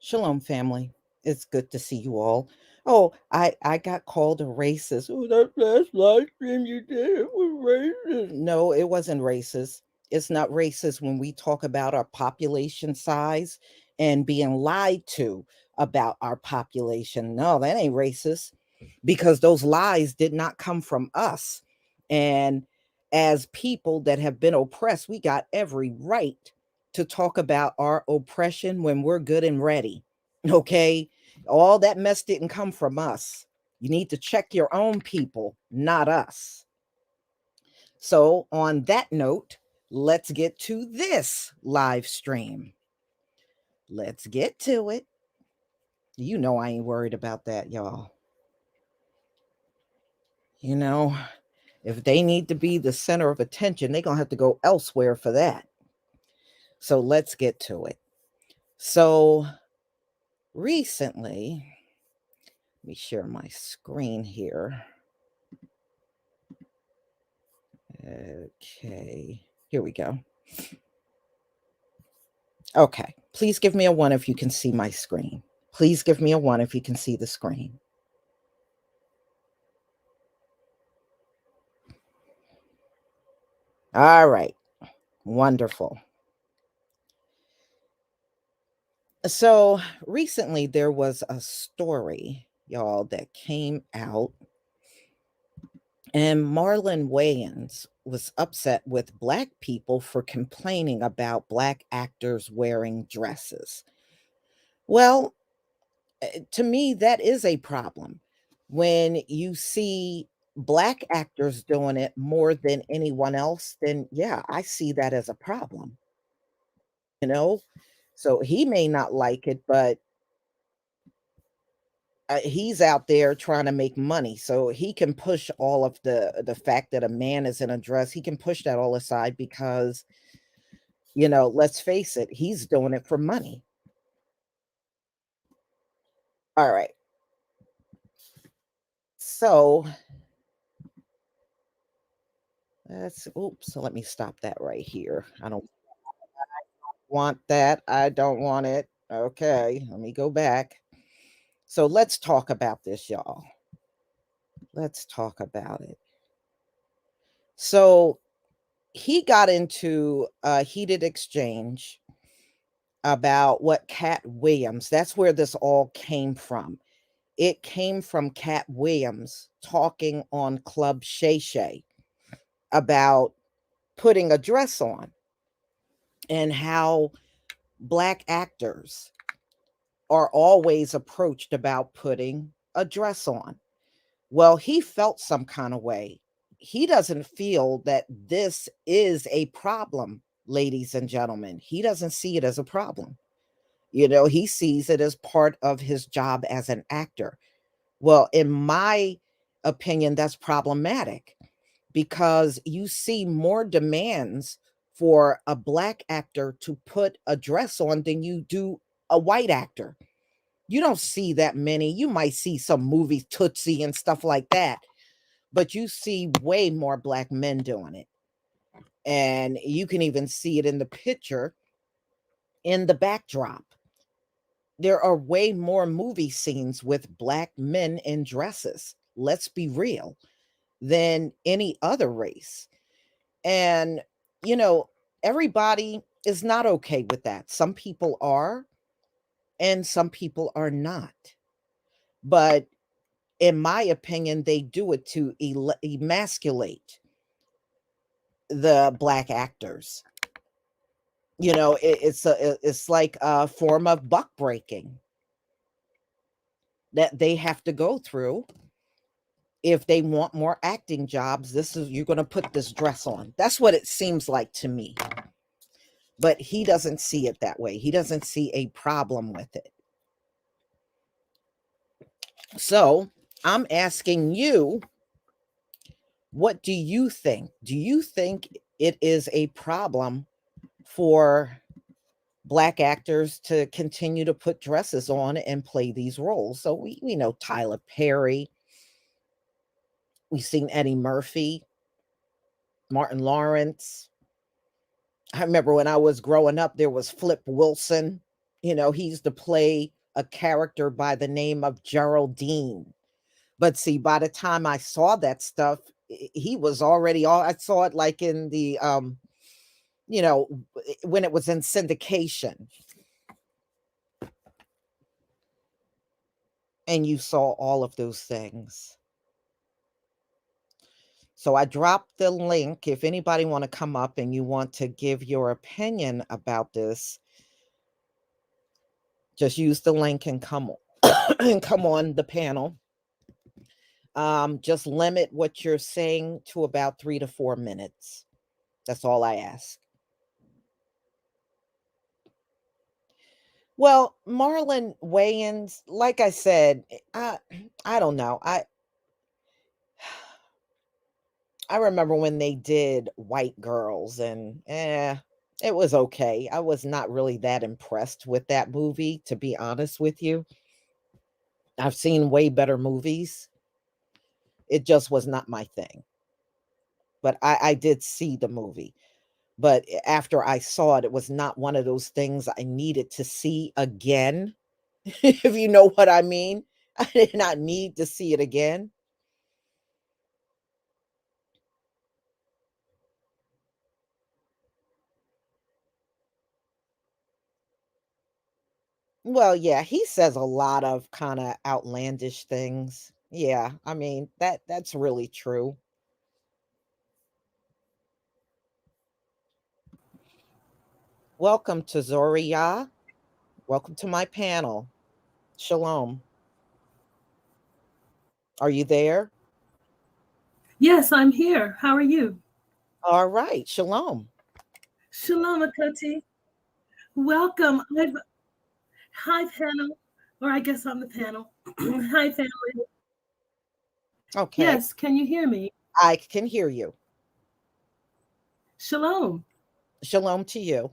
Shalom, family. It's good to see you all. Oh, I got called a racist. Oh, that last live stream you did it was racist. No, it wasn't racist. It's not racist when we talk about our population size and being lied to about our population. No, that ain't racist because those lies did not come from us. And as people that have been oppressed, we got every right to talk about our oppression when we're good and ready. Okay. All that mess didn't come from us. You need to check your own people, not us. So, on that note, Let's get to this live stream. Let's get to it. You know I ain't worried about that, y'all. You know, if they need to be the center of attention, they're going to have to go elsewhere for that. So let's get to it. So recently, let me share my screen here. Okay, here we go. Okay, please give me a one if you can see my screen. Please give me a one if you can see the screen. All right, wonderful. So recently there was a story, y'all, that came out, and Marlon Wayans was upset with Black people for complaining about Black actors wearing dresses. Well, to me, that is a problem. When you see Black actors doing it more than anyone else, then yeah, I see that as a problem, you know? So he may not like it, but he's out there trying to make money, so he can push all of the fact that a man is in a dress. He can push that all aside because, let's face it, he's doing it for money. All right. So so let me stop that right here. I don't want that. I don't want it. Okay, let me go back. So let's talk about this, y'all. Let's talk about it. So he got into a heated exchange about what Cat Williams, that's where this all came from. It came from Cat Williams talking on Club Shay Shay about putting a dress on and how Black actors are always approached about putting a dress on. Well, he felt some kind of way. He doesn't feel that this is a problem, ladies and gentlemen. He doesn't see it as a problem. He sees it as part of his job as an actor. Well, in my opinion, that's problematic because you see more demands for a Black actor to put a dress on than you do a white actor. You don't see that many. You might see some movies, Tootsie and stuff like that, but you see way more Black men doing it. And you can even see it in the picture in the backdrop. There are way more movie scenes with Black men in dresses, let's be real, than any other race. And, you know, everybody is not okay with that. Some people are, and some people are not. But in my opinion, they do it to emasculate the Black actors. It's like a form of buck breaking that they have to go through if they want more acting jobs. You're going to put this dress on. That's what it seems like to me. But he doesn't see it that way. He doesn't see a problem with it. So I'm asking you, what do you think? Do you think it is a problem for Black actors to continue to put dresses on and play these roles? So we know Tyler Perry, we've seen Eddie Murphy, Martin Lawrence. I remember when I was growing up, there was Flip Wilson. He used to play a character by the name of Geraldine. But see, by the time I saw that stuff, he was already all I saw it like in the you know, when it was in syndication. And you saw all of those things. So I dropped the link. If anybody want to come up and you want to give your opinion about this, just use the link and come on and come on the panel. Just limit what you're saying to about 3 to 4 minutes. That's all I ask. Well, Marlon Wayans, like I said, I don't know. I remember when they did White Girls and it was okay. I was not really that impressed with that movie, to be honest with you. I've seen way better movies. It just was not my thing. But I did see the movie. But after I saw it, it was not one of those things I needed to see again, if you know what I mean. I did not need to see it again. Well, yeah, he says a lot of kind of outlandish things. Yeah, I mean, that's really true. Welcome to Zoria. Welcome to my panel. Shalom. Are you there? Yes, I'm here. How are you? All right. Shalom. Shalom, Akoti. Welcome. Hi, panel. Or I guess I'm the panel. Hi, family. Okay. Yes, can you hear me? I can hear you. Shalom. Shalom to you.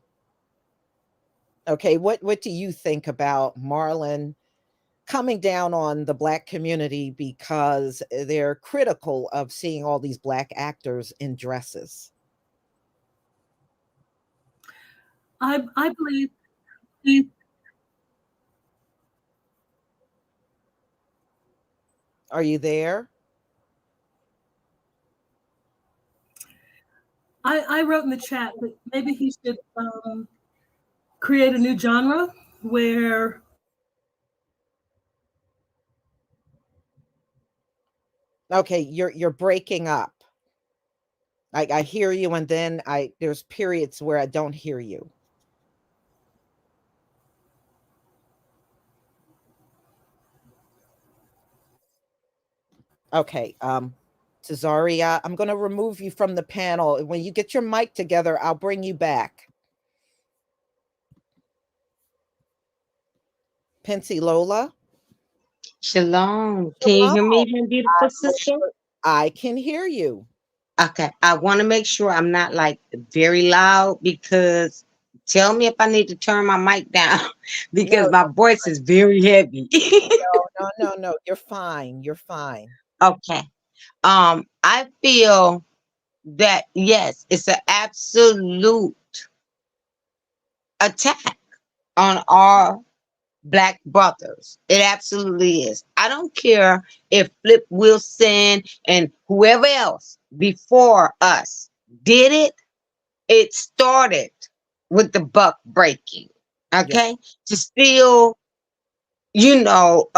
Okay, what do you think about Marlon coming down on the black community because they're critical of seeing all these black actors in dresses? I believe Are you there? I wrote in the chat that maybe he should create a new genre where Okay, you're breaking up. I hear you, and then I there's periods where I don't hear you. Okay, Cesaria, I'm gonna remove you from the panel. When you get your mic together, I'll bring you back. Pensy Lola. Shalom. Can you Shalom. hear me, my beautiful I sister? I can hear you. Okay. I want to make sure I'm not like very loud because tell me if I need to turn my mic down because No, my voice is very heavy. no. You're fine. You're fine. Okay. I feel that yes, it's an absolute attack on our black brothers. It absolutely is. I don't care if Flip Wilson and whoever else before us did it. It started with the buck breaking. Yeah. Okay, to steal, you know,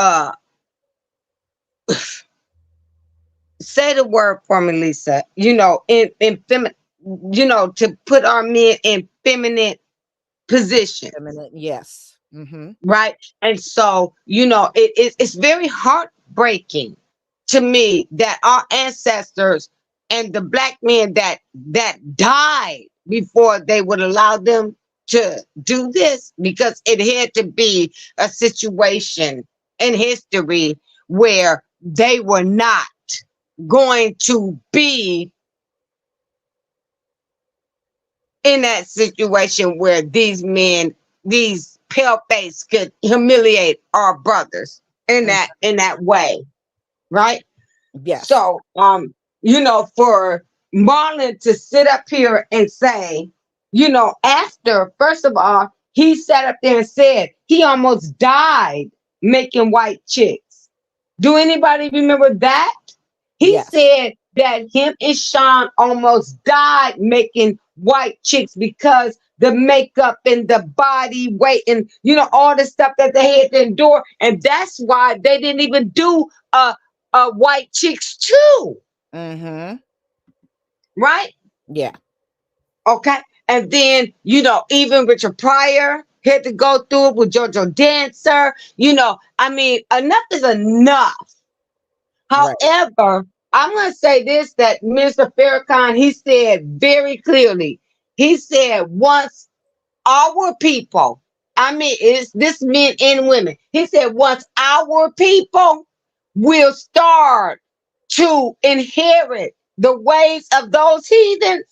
say the word for me, Lisa. In feminine, to put our men in feminine position. Feminine. Yes. Mm-hmm. Right? And so, it's very heartbreaking to me that our ancestors and the black men that died before they would allow them to do this, because it had to be a situation in history where they were not going to be in that situation where these men, these pale face, could humiliate our brothers in Mm. that way, right? Yes. So, for Marlon to sit up here and say, after, first of all, he sat up there and said he almost died making white chicks. Do anybody remember that? He Yes. said that him and Sean almost died making white chicks because the makeup and the body weight and all the stuff that they had to endure, and that's why they didn't even do white chicks too, Mm-hmm. right? Yeah. Okay, and then even Richard Pryor had to go through it with JoJo Dancer. I mean, enough is enough. Right. However, I'm going to say this, that Mr. Farrakhan, he said very clearly, he said, once our people, I mean, it's this men and women, he said, once our people will start to inherit the ways of those heathens,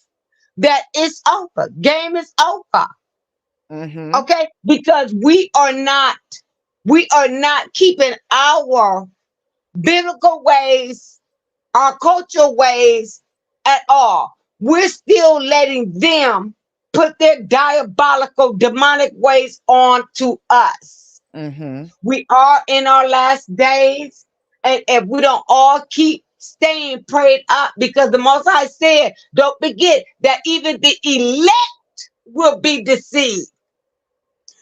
that it's over. Game is over. Mm-hmm. Okay? Because we are not keeping our biblical ways, our cultural ways at all. We're still letting them put their diabolical, demonic ways on to us. Mm-hmm. We are in our last days, and if we don't all keep staying prayed up, because the Most High said, don't forget that even the elect will be deceived.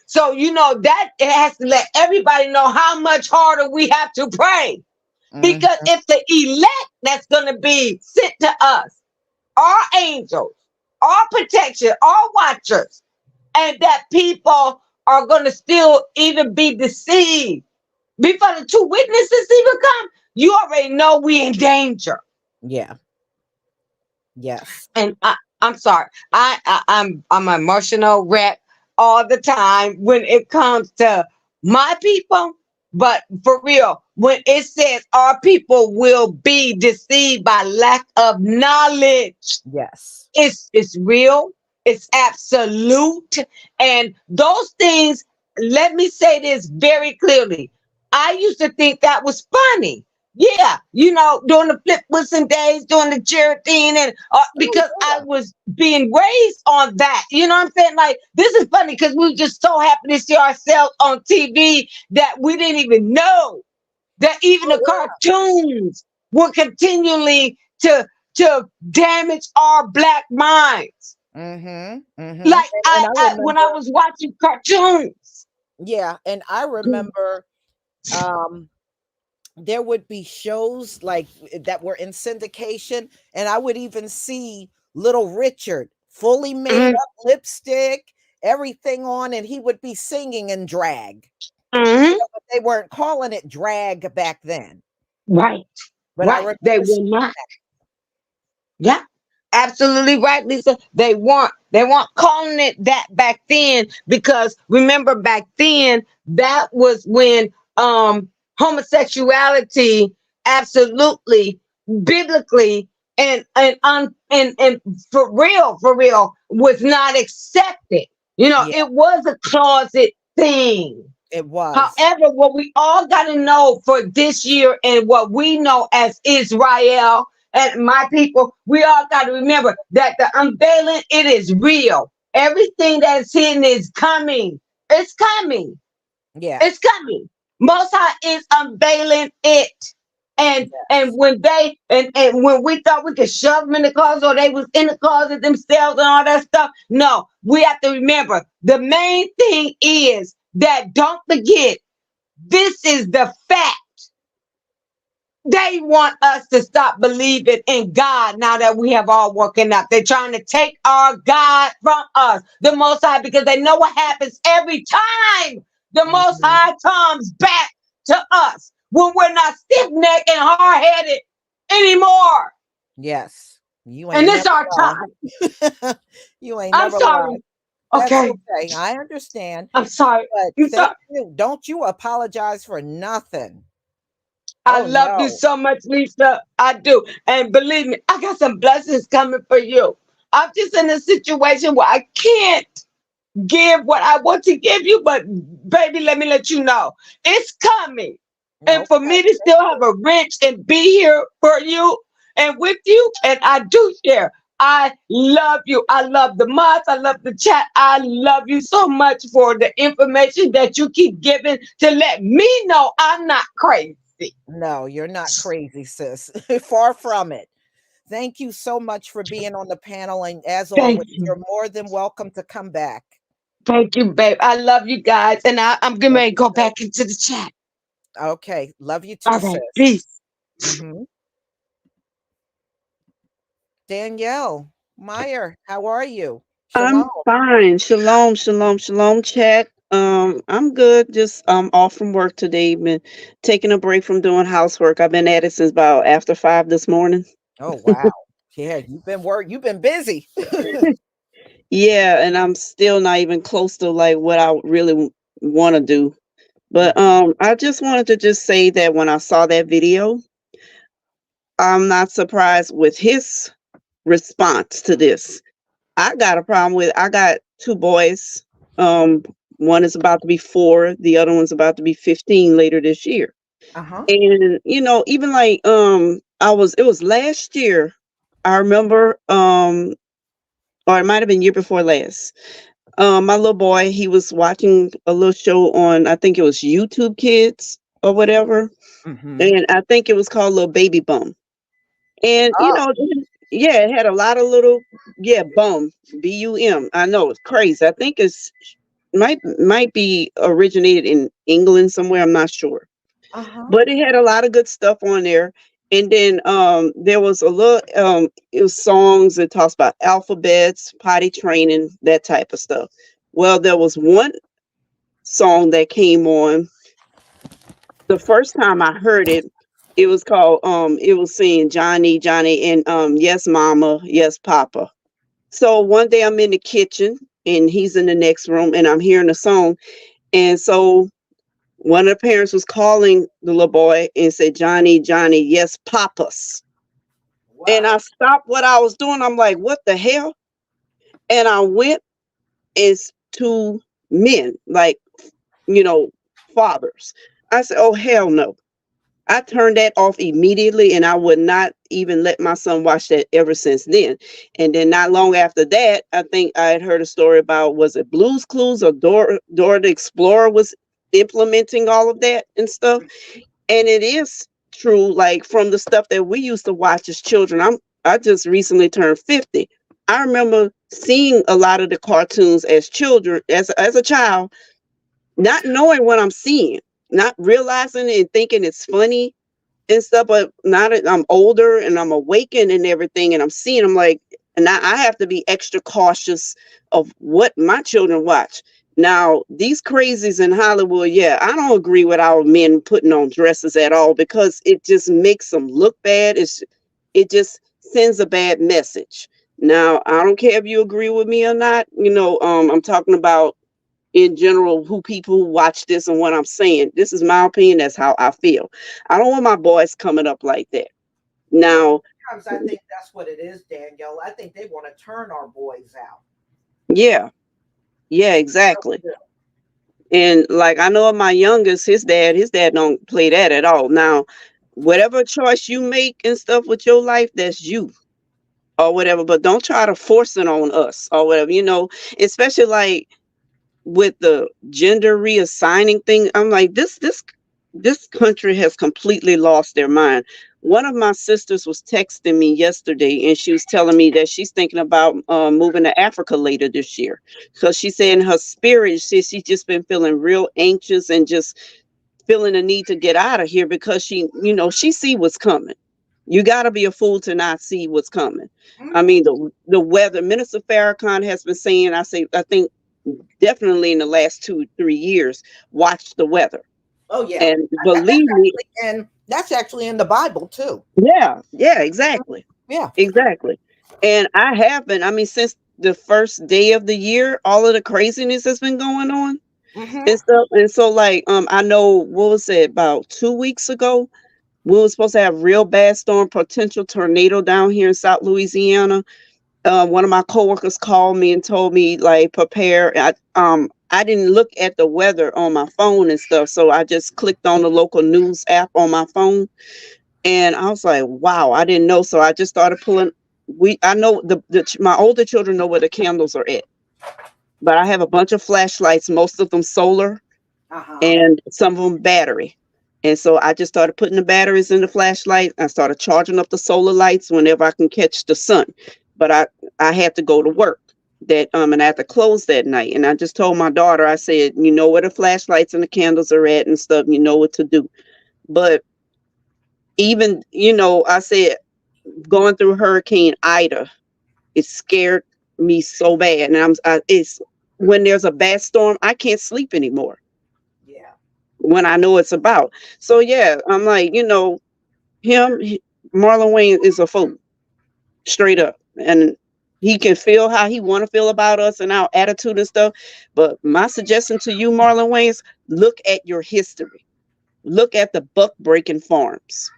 So, that it has to let everybody know how much harder we have to pray. Because Mm-hmm. if the elect that's going to be sent to us, our angels, our protection, our watchers, and that people are going to still even be deceived before the two witnesses even come, you already know we in danger. Yeah. Yes. And I'm sorry, I'm an emotional wreck all the time when it comes to my people. But for real, when it says our people will be deceived by lack of knowledge, Yes. it's real, it's absolute, and those things. Let me say this very clearly. I used to think that was funny. Yeah, during the Flip Wilson days, during the Geraldine, and Oh because I yeah. was being raised on that. You know what I'm saying? Like, this is funny because we were just so happy to see ourselves on TV that we didn't even know that even Oh the cartoons were continually to damage our black minds. yeah. Mm-hmm. Mm-hmm. Like, And I when I remember, was watching cartoons. yeah, and I remember um there would be shows like that were in syndication, and I would even see little Richard fully made Mhm, up, lipstick, everything on, and he would be singing in drag. mhm. But they weren't calling it drag back then. Right, But I right. They remember will seeing not. Yeah, absolutely right, Lisa. They weren't calling it that back then, because remember, back then, that was when homosexuality, absolutely, biblically, and for real was not accepted. yeah, It was a closet thing. it was. However, what we all got to know for this year, and what we know as Israel and my people, we all got to remember that the unveiling, it is real. Everything that's hidden is coming. It's coming. It's Yes. coming. Most High is unveiling it. And Yes. and when we thought we could shove them in the closet, or they was in the closet themselves and all that stuff, no, we have to remember the main thing is that, don't forget, this is the fact. They want us to stop believing in God now that we have all woken up. They're trying to take our God from us, the Most High, because they know what happens every time the Most Mhm. High comes back to us, when we're not stiff necked and hard headed anymore. Yes. You And ain't this never our time. lied. You ain't I'm never lied. sorry. That's Okay. okay. I understand. I'm sorry. But I'm thank sorry. you. Don't you apologize for nothing. I Oh love you no. so much, Lisa. I do. And believe me, I got some blessings coming for you. I'm just in a situation where I can't give what I want to give you, but baby, let me let you know it's coming. And for Okay. me to Thank still have you. a wrench and be here for you and with you, and I do share. I love you. I love the mods. I love the chat. I love you so much for the information that you keep giving to let me know I'm not crazy. No, you're not crazy, sis. Far from it. Thank you so much for being on the panel. And as Thank always, you. you're more than welcome to come back. Thank you, babe. I love you guys. And I'm getting Love ready to you go too. back into the chat. Okay. Love you All too, right. sis. Peace. Hmm. Danielle Meyer, how are you? I'm Shalom. fine. Shalom, shalom, shalom, chat. I'm good. Just off from work today. Been taking a break from doing housework. I've been at it since about after 5 this morning. Oh, wow. Yeah, you've been busy. Yeah, and I'm still not even close to like what I really want to do. But Mhm. I just wanted to just say that when I saw that video, I'm not surprised with his response to this. I got a problem with I got two boys. Um one is about to be 4, the other one's about to be 15 later this year. Uh-huh. And even like it was last year. I remember or it might have been year before last. My little boy, he was watching a little show on, I think it was YouTube Kids or whatever. Mhm. And I think it was called Little Baby Bum. And Oh, yeah, it had a lot of little, yeah, bum, BUM. I know it's crazy. I think might be originated in England somewhere. I'm not sure, uh-huh. but it had a lot of good stuff on there. And then there was a little it was songs that talks about alphabets, potty training, that type of stuff. Well, there was one song that came on the first time I heard it. It was called it was saying Johnny, Johnny, and yes mama, yes papa. So one day I'm in the kitchen and he's in the next room and I'm hearing the song. And so one of the parents was calling the little boy and said, Johnny, Johnny, yes, papas. And Wow. I stopped what I was doing. I'm like, what the hell? And I went as to men, like, you know, fathers. I said, oh, hell no. I turned that off immediately and I would not even let my son watch that ever since then. And then not long after that, I think I had heard a story about, was it Blue's Clues or Dora the Explorer was implementing all of that and stuff. And it is true, like from the stuff that we used to watch as children. I just recently turned 50. I remember seeing a lot of the cartoons as children, as a child, not knowing what I'm seeing, not realizing and thinking it's funny and stuff. But now that I'm older and I'm awakened and everything, and I'm seeing, I'm like, and I have to be extra cautious of what my children watch. Now, these crazies in Hollywood, yeah, I don't agree with our men putting on dresses at all because it just makes them look bad. It just sends a bad message. Now, I don't care if you agree with me or not. I'm talking about in general who people who watch this and what I'm saying. This is my opinion. That's how I feel. I don't want my boys coming up like that. Well, Now, sometimes I think that's what it is, Danielle. I think they want to turn our boys out. yeah, yeah, exactly. And like I know of my youngest, his dad don't play that at all. Now, whatever choice you make and stuff with your life, that's you or whatever. But don't try to force it on us or whatever. Especially like with the gender reassigning thing. I'm like, this country has completely lost their mind. One of my sisters was texting me yesterday and she was telling me that she's thinking about moving to Africa later this year. So she said in her spirit, she's just been feeling real anxious and just feeling a need to get out of here because she see what's coming. You got to be a fool to not see what's coming. I Mhm. mean, the weather. Minister Farrakhan has been saying. I think definitely in the last 2 3 years, watch the weather. Oh yeah, And believe me, and that's actually in the Bible too. yeah, yeah, exactly. Yeah. Exactly. And I have been, I mean, since the first day of the year, all of the craziness has been going on Hmm. and stuff. And so like I know, what was it, about 2 weeks ago, we were supposed to have real bad storm, potential tornado down here in South Louisiana. One of my coworkers called me and told me like prepare. I didn't look at the weather on my phone and stuff, so I just clicked on the local news app on my phone, and I was like, wow, I didn't know. So I just started pulling. I know my older children know where the candles are at, but I have a bunch of flashlights, most of them solar, Uh-huh. and some of them battery. And so I just started putting the batteries in the flashlight. I started charging up the solar lights whenever I can catch the sun. But I had to go to work and I had to close that night. And I just told my daughter, I said, you know where the flashlights and the candles are at and stuff, you know what to do. But even, I said going through Hurricane Ida, it scared me so bad. And it's when there's a bad storm, I can't sleep anymore Yeah. when I know it's about. So yeah, I'm like, him, Marlon Wayne is a fool, straight up. And he can feel how he want to feel about us and our attitude and stuff. But my suggestion to you, Marlon Wayans, look at your history. Look at the buck breaking farms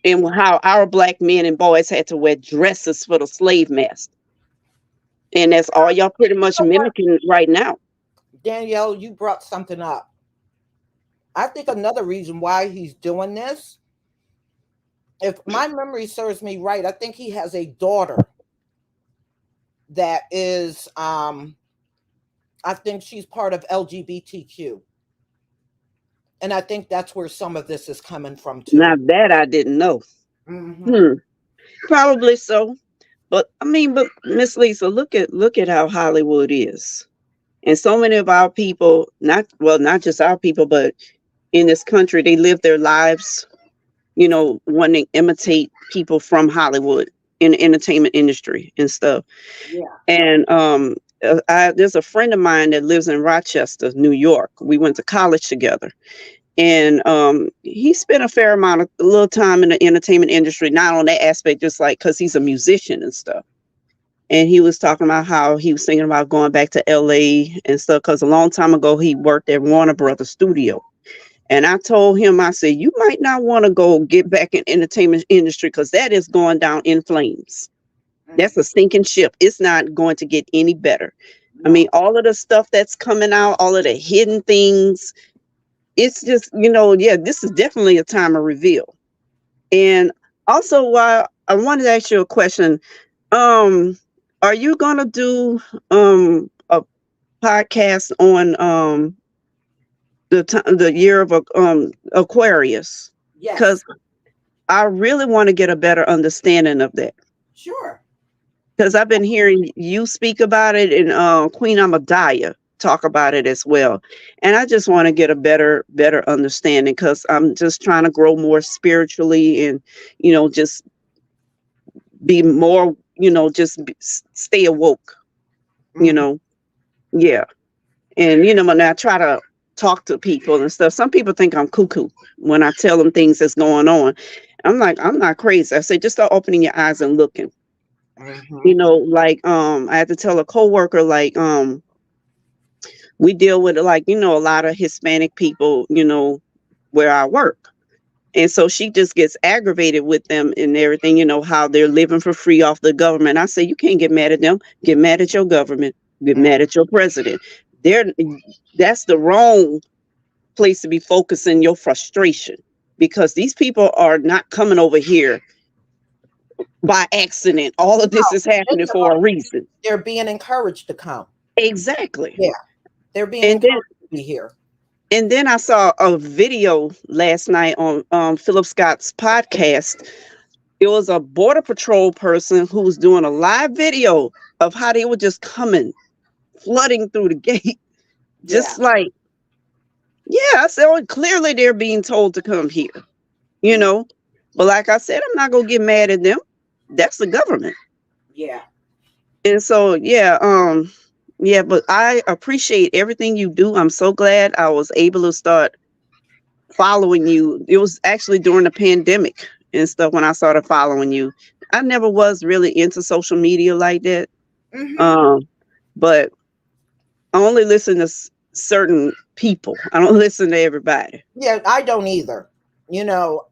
and how our black men and boys had to wear dresses for the slave master. And that's all y'all pretty much You know what, mimicking right now. Danielle, you brought something up. I think another reason why he's doing this, if my memory serves me right, I think he has a daughter that is, I think she's part of LGBTQ. And I think that's where some of this is coming from too. Now that I didn't know. Hmm. Hmm. Probably so. But I mean, but Miss Lisa, look at how Hollywood is. And so many of our people, not just our people, but in this country, they live their lives, wanting to imitate people from Hollywood in the entertainment industry and stuff. Yeah. And there's a friend of mine that lives in Rochester, New York. We went to college together, and he spent a fair amount of a little time in the entertainment industry, not on that aspect, just like because he's a musician and stuff. And he was talking about how he was thinking about going back to LA and stuff because a long time ago he worked at Warner Brothers Studio. And I told him, I said, you might not want to go get back in entertainment industry because that is going down in flames. That's Mm. a sinking ship. It's not going to get any better. I mean, No. all of the stuff that's coming out, all of the hidden things, it's just, yeah, this is definitely a time of reveal. And also, while I wanted to ask you a question, um, are you gonna do a podcast on the year of Aquarius? Yes. Because I really want to get a better understanding of that. Sure. Because I've been hearing you speak about it and Queen Amadiah talk about it as well. And I just want to get a better understanding because I'm just trying to grow more spiritually and, just be more, stay awoke, you Hmm. know. Yeah. And, when I try to talk to people and stuff, some people think I'm cuckoo when I tell them things that's going on. I'm like, I'm not crazy. I say, just start opening your eyes and looking. Hmm. Like I had to tell a coworker, like, we deal with like, a lot of Hispanic people, where I work. And so she just gets aggravated with them and everything, how they're living for free off the government. I say, you can't get mad at them. Get mad at your government. Get mad at your president. They're That's the wrong place to be focusing your frustration because these people are not coming over here by accident. All of this is It's happening the for a wrong- reason. They're being encouraged to come. Exactly. Yeah. They're being And then encouraged to be here. and then I saw a video last night on Philip Scott's podcast. It was a border patrol person who was doing a live video of how they were just coming, flooding through the gate. Yeah. Just like, yeah, I said, oh, clearly they're being told to come here, you Mm. know. But like I said, I'm not gonna get mad at them. That's the government. Yeah. And so, yeah, but I appreciate everything you do. I'm so glad I was able to start following you. It was actually during the pandemic and stuff when I started following you. I never was really into social media like that. Hmm. Um, but I only listen to certain people. I don't listen to everybody. Yeah, I don't either.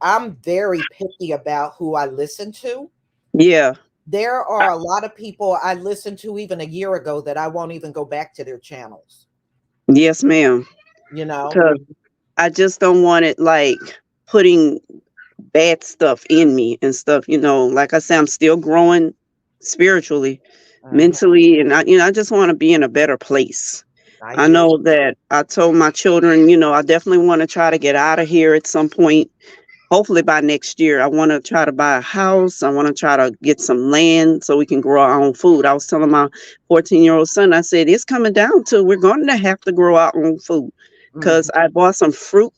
I'm very picky about who I listen to. Yeah. There I- are a lot of people I listened to even a year ago that I won't even go back to their channels, yes, ma'am. you know? Because I just don't want it like putting bad stuff in me and stuff. Like I said, I'm still growing spiritually, Mhm. mentally, and I just want to be in a better place. I I hear. know that I told my children, I definitely want to try to get out of here at some point. Hopefully by next year, I want to try to buy a house. I want to try to get some land so we can grow our own food. I was telling my 14-year-old son, I said, it's coming down to we're going to have to grow our own food because Mhm. I bought some fruit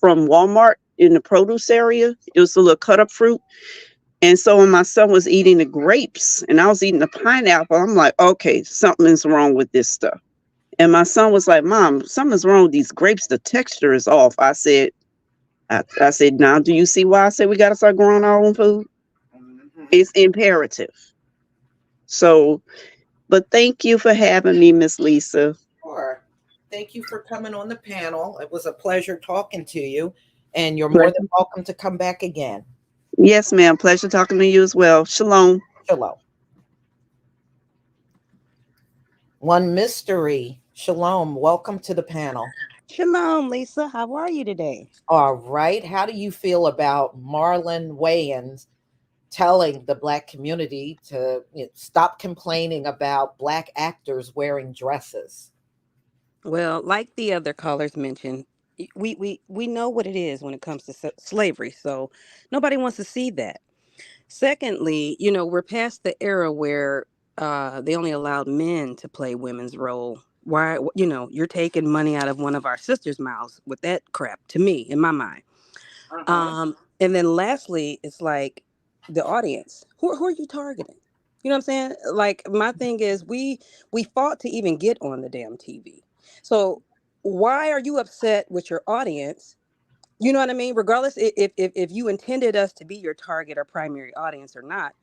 from Walmart in the produce area. It was a little cut up fruit. And so when my son was eating the grapes and I was eating the pineapple, I'm like, okay, something's wrong with this stuff. And my son was like, Mom, something's wrong with these grapes. The texture is off. I said, now do you see why I said we got to start growing our own food? Mhm. It's imperative. So, but thank you for having me, Miss Lisa. Sure. Thank you for coming on the panel. It was a pleasure talking to you, and you're more than Pleasure. welcome to come back again. Yes, ma'am. Pleasure talking to you as well. Shalom. Shalom. One mystery. Shalom. Welcome to the panel. Shalom, Lisa. How are you today? All right. How do you feel about Marlon Wayans telling the Black community to stop complaining about Black actors wearing dresses? Well, like the other callers mentioned, we know what it is when it comes to slavery. So nobody wants to see that. Secondly, we're past the era where they only allowed men to play women's role. Why, you're taking money out of one of our sisters' mouths with that crap, to me, in my mind. Uh-huh. And then lastly, it's like the audience. Who are you targeting? You know what I'm saying? Like my thing is we fought to even get on the damn TV. So why are you upset with your audience? You know what I mean? Regardless if you intended us to be your target or primary audience or not,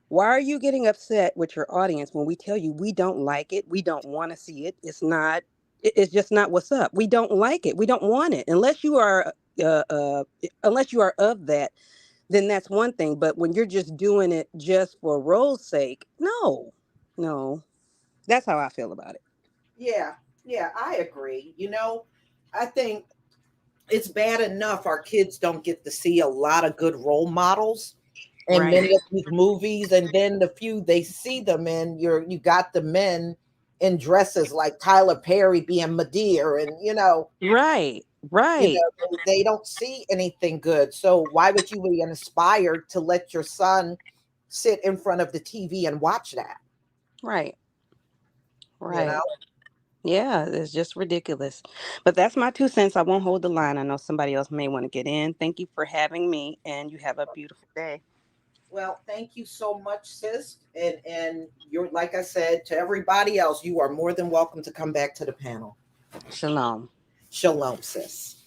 why are you getting upset with your audience when we tell you we don't like it, we don't want to see it, it's not it's just not what's up. We don't like it. We don't want it. Unless you are of that, then that's one thing. But when you're just doing it just for role's sake, no, no, that's how I feel about it. Yeah, yeah, I agree. I think it's bad enough our kids don't get to see a lot of good role models in Right, many of these movies, and then the few they see them in, you got the men in dresses like Tyler Perry being Medea, and right, right, they don't see anything good. So why would you be inspired to let your son sit in front of the TV and watch that? right, You know? right. Yeah, it's just ridiculous. But that's my 2 cents. I won't hold the line. I know somebody else may want to get in. Thank you for having me, and you have a beautiful day. Well, thank you so much, sis. And you're, like I said to everybody else, you are more than welcome to come back to the panel. Shalom. Shalom, sis.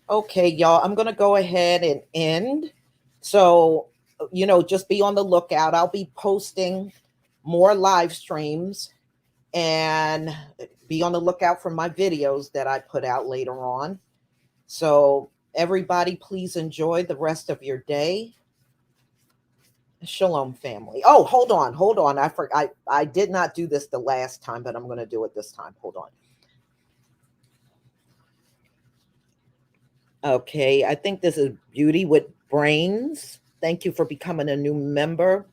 Okay, y'all, I'm going to go ahead and end. So, just be on the lookout. I'll be posting more live streams, and be on the lookout for my videos that I put out later on. So, everybody, please enjoy the rest of your day. Shalom, family. Oh, hold on. I did not do this the last time, but I'm going to do it this time. Hold on. Okay, I think this is Beauty with Brains. Thank you for becoming a new member.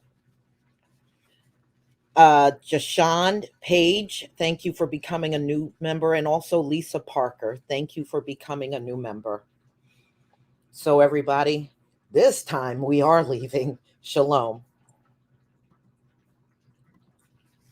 Jashawn Page, thank you for becoming a new member. And also Lisa Parker, thank you for becoming a new member. So, everybody, this time we are leaving. Shalom.